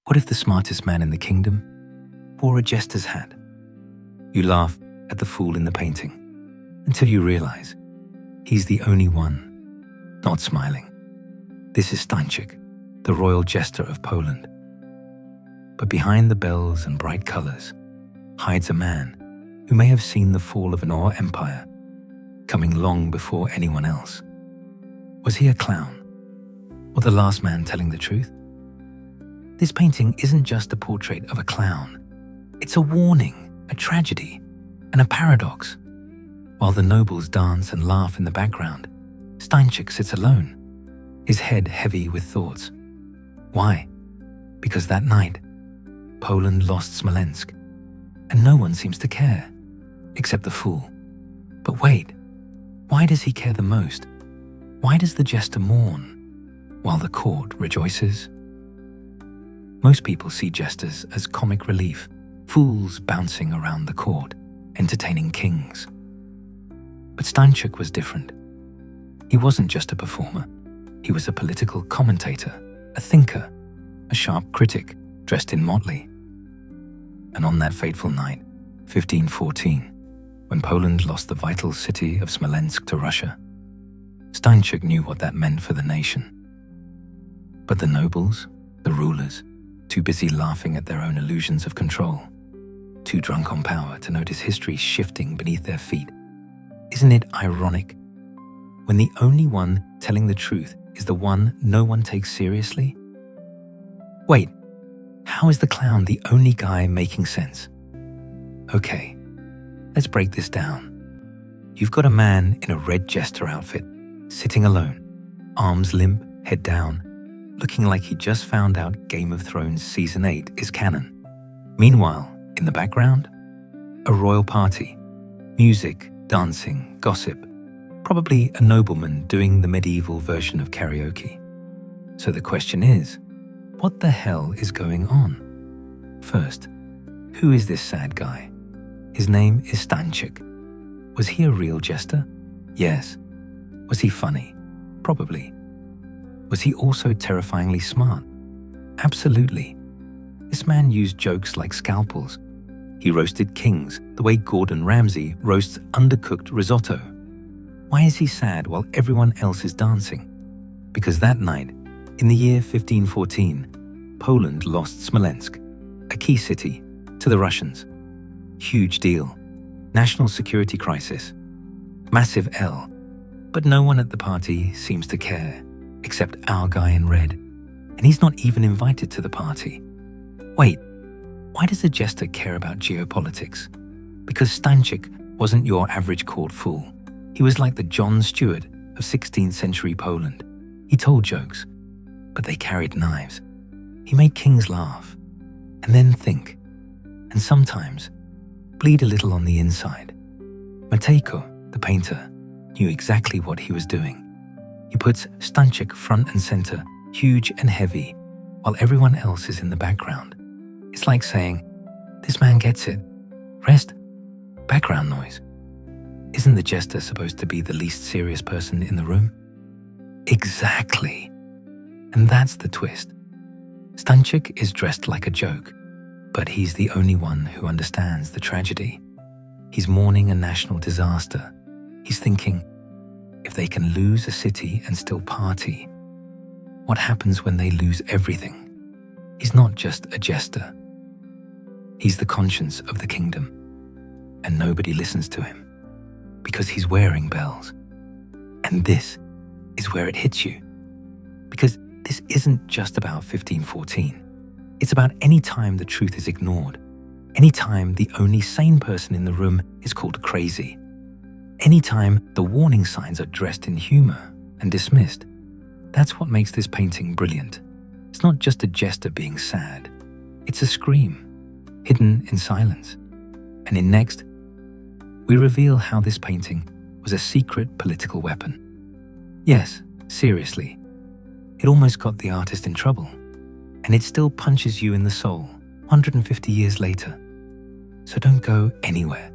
What if the smartest man in the kingdom wore a jester's hat? You laugh at the fool in the painting until you realize he's the only one not smiling. This is Stańczyk, the royal jester of Poland. But behind the bells and bright colors hides a man who may have seen the fall of an empire coming long before anyone else. Was he a clown, or the last man telling the truth? This painting isn't just a portrait of a clown. It's a warning, a tragedy, and a paradox. While the nobles dance and laugh in the background, Stańczyk sits alone, his head heavy with thoughts. Why? Because that night, Poland lost Smolensk, and no one seems to care, except the fool. But wait, why does he care the most? Why does the jester mourn, while the court rejoices? Most people see jesters as comic relief, fools bouncing around the court, entertaining kings. But Stańczyk was different. He wasn't just a performer. He was a political commentator, a thinker, a sharp critic, dressed in motley. And on that fateful night, 1514, when Poland lost the vital city of Smolensk to Russia, Stańczyk knew what that meant for the nation. But the nobles, the rulers, too busy laughing at their own illusions of control, too drunk on power to notice history shifting beneath their feet. Isn't it ironic? When the only one telling the truth is the one no one takes seriously? Wait, how is the clown the only guy making sense? Okay, let's break this down. You've got a man in a red jester outfit, sitting alone, arms limp, head down, looking like he just found out Game of Thrones Season 8 is canon. Meanwhile, in the background, a royal party, music, dancing, gossip, probably a nobleman doing the medieval version of karaoke. So the question is, what the hell is going on? First, who is this sad guy? His name is Stańczyk. Was he a real jester? Yes. Was he funny? Probably. Was he also terrifyingly smart? Absolutely. This man used jokes like scalpels. He roasted kings the way Gordon Ramsay roasts undercooked risotto. Why is he sad while everyone else is dancing? Because that night, in the year 1514, Poland lost Smolensk, a key city, to the Russians. Huge deal. National security crisis. Massive L. But no one at the party seems to care, except our guy in red. And he's not even invited to the party. Wait, why does a jester care about geopolitics? Because Stańczyk wasn't your average court fool. He was like the Jon Stewart of 16th century Poland. He told jokes, but they carried knives. He made kings laugh, and then think, and sometimes bleed a little on the inside. Matejko, the painter, knew exactly what he was doing. He puts Stańczyk front and center, huge and heavy, while everyone else is in the background. It's like saying, this man gets it. Rest, background noise. Isn't the jester supposed to be the least serious person in the room? Exactly. And that's the twist. Stańczyk is dressed like a joke, but he's the only one who understands the tragedy. He's mourning a national disaster. He's thinking, if they can lose a city and still party, what happens when they lose everything? He's not just a jester. He's the conscience of the kingdom, and nobody listens to him because he's wearing bells. And this is where it hits you, because this isn't just about 1514. It's about any time the truth is ignored, any time the only sane person in the room is called crazy, any time the warning signs are dressed in humor and dismissed. That's what makes this painting brilliant. It's not just a jester being sad. It's a scream, hidden in silence. And in Next, we reveal how this painting was a secret political weapon. Yes, seriously, it almost got the artist in trouble, and it still punches you in the soul 150 years later. So don't go anywhere,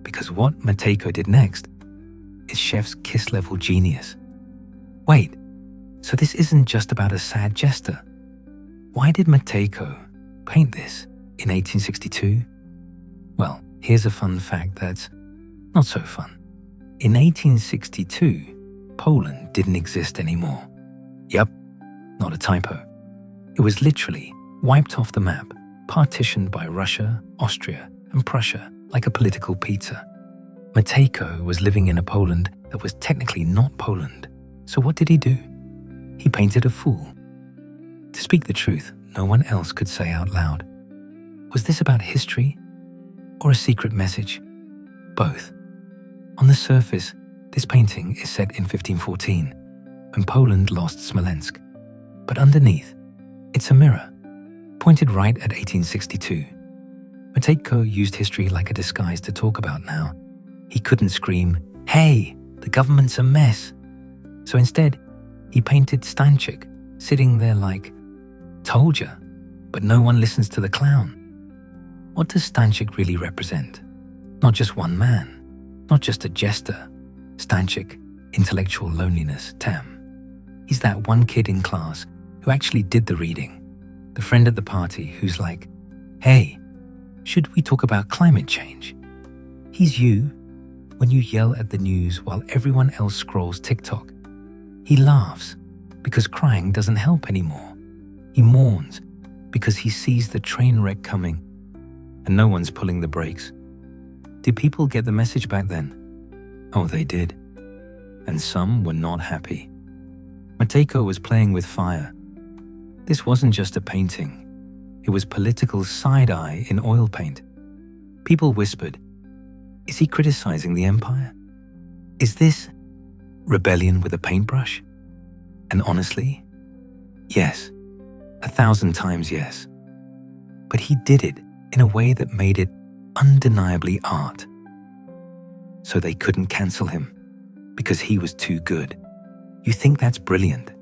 because what Matejko did next is chef's kiss-level genius. Wait, so this isn't just about a sad jester. Why did Matejko paint this in 1862? Well, here's a fun fact that's not so fun. In 1862, Poland didn't exist anymore. Yup, not a typo. It was literally wiped off the map, partitioned by Russia, Austria, and Prussia like a political pizza. Matejko was living in a Poland that was technically not Poland. So what did he do? He painted a fool. To speak the truth, no one else could say out loud. Was this about history or a secret message? Both. On the surface, this painting is set in 1514, when Poland lost Smolensk. But underneath, it's a mirror, pointed right at 1862. Matejko used history like a disguise to talk about now. He couldn't scream, "Hey, the government's a mess." So instead, he painted Stańczyk, sitting there like, "Told ya, but no one listens to the clown." What does Stańczyk really represent? Not just one man, not just a jester. Stańczyk, intellectual loneliness, Tam. He's that one kid in class who actually did the reading, the friend at the party who's like, "Hey, should we talk about climate change?" He's you when you yell at the news while everyone else scrolls TikTok. He laughs because crying doesn't help anymore. He mourns because he sees the train wreck coming and no one's pulling the brakes. Did people get the message back then? Oh, they did. And some were not happy. Matejko was playing with fire. This wasn't just a painting. It was political side-eye in oil paint. People whispered, "Is he criticizing the empire? Is this rebellion with a paintbrush?" And honestly, yes, 1,000 times yes. But he did it in a way that made it undeniably art. So they couldn't cancel him because he was too good. You think that's brilliant?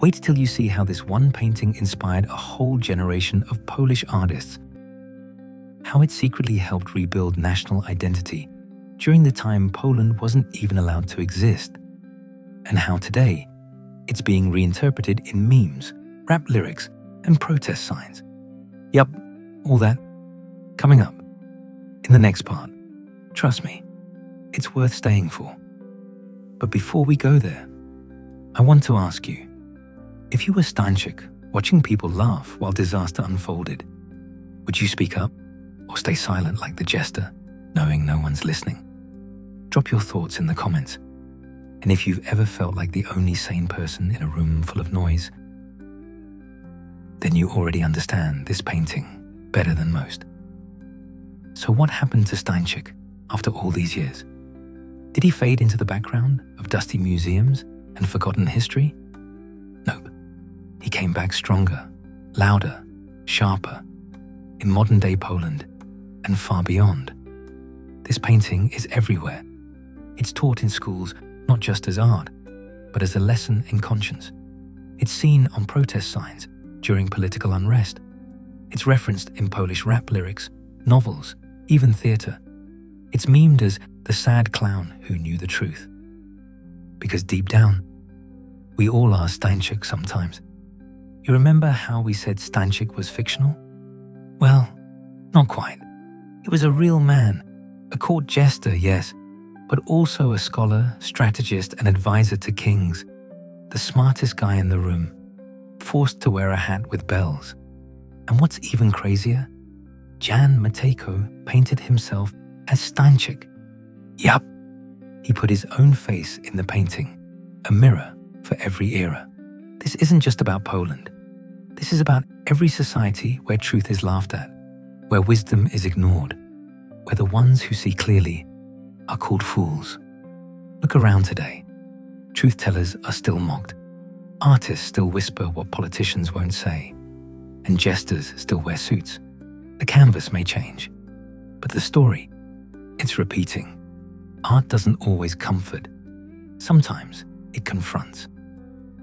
Wait till you see how this one painting inspired a whole generation of Polish artists. How it secretly helped rebuild national identity during the time Poland wasn't even allowed to exist. And how today, it's being reinterpreted in memes, rap lyrics, and protest signs. Yup, all that coming up in the next part. Trust me, it's worth staying for. But before we go there, I want to ask you, if you were Stańczyk watching people laugh while disaster unfolded, would you speak up or stay silent like the jester, knowing no one's listening? Drop your thoughts in the comments. And if you've ever felt like the only sane person in a room full of noise, then you already understand this painting better than most. So what happened to Stańczyk after all these years? Did he fade into the background of dusty museums and forgotten history? Nope. He came back stronger, louder, sharper, in modern-day Poland and far beyond. This painting is everywhere. It's taught in schools not just as art, but as a lesson in conscience. It's seen on protest signs during political unrest. It's referenced in Polish rap lyrics, novels, even theatre. It's memed as the sad clown who knew the truth. Because deep down, we all are Stańczyk sometimes. You remember how we said Stańczyk was fictional? Well, not quite. He was a real man, a court jester, yes, but also a scholar, strategist, and advisor to kings, the smartest guy in the room, forced to wear a hat with bells. And what's even crazier? Jan Matejko painted himself as Stańczyk. Yup, he put his own face in the painting, a mirror for every era. This isn't just about Poland. This is about every society where truth is laughed at, where wisdom is ignored, where the ones who see clearly are called fools. Look around today. Truth tellers are still mocked. Artists still whisper what politicians won't say. And jesters still wear suits. The canvas may change, but the story, it's repeating. Art doesn't always comfort. Sometimes it confronts.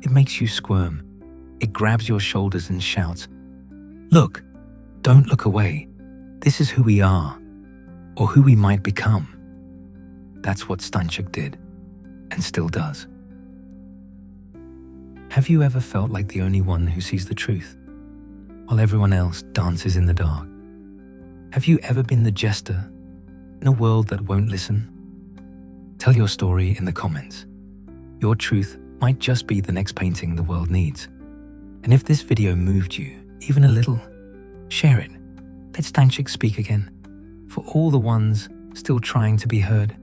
It makes you squirm. It grabs your shoulders and shouts, "Look, don't look away. This is who we are, or who we might become." That's what Stańczyk did, and still does. Have you ever felt like the only one who sees the truth? while everyone else dances in the dark? Have you ever been the jester in a world that won't listen? Tell your story in the comments. Your truth might just be the next painting the world needs. And if this video moved you even a little, share it. Let Stańczyk speak again, for all the ones still trying to be heard.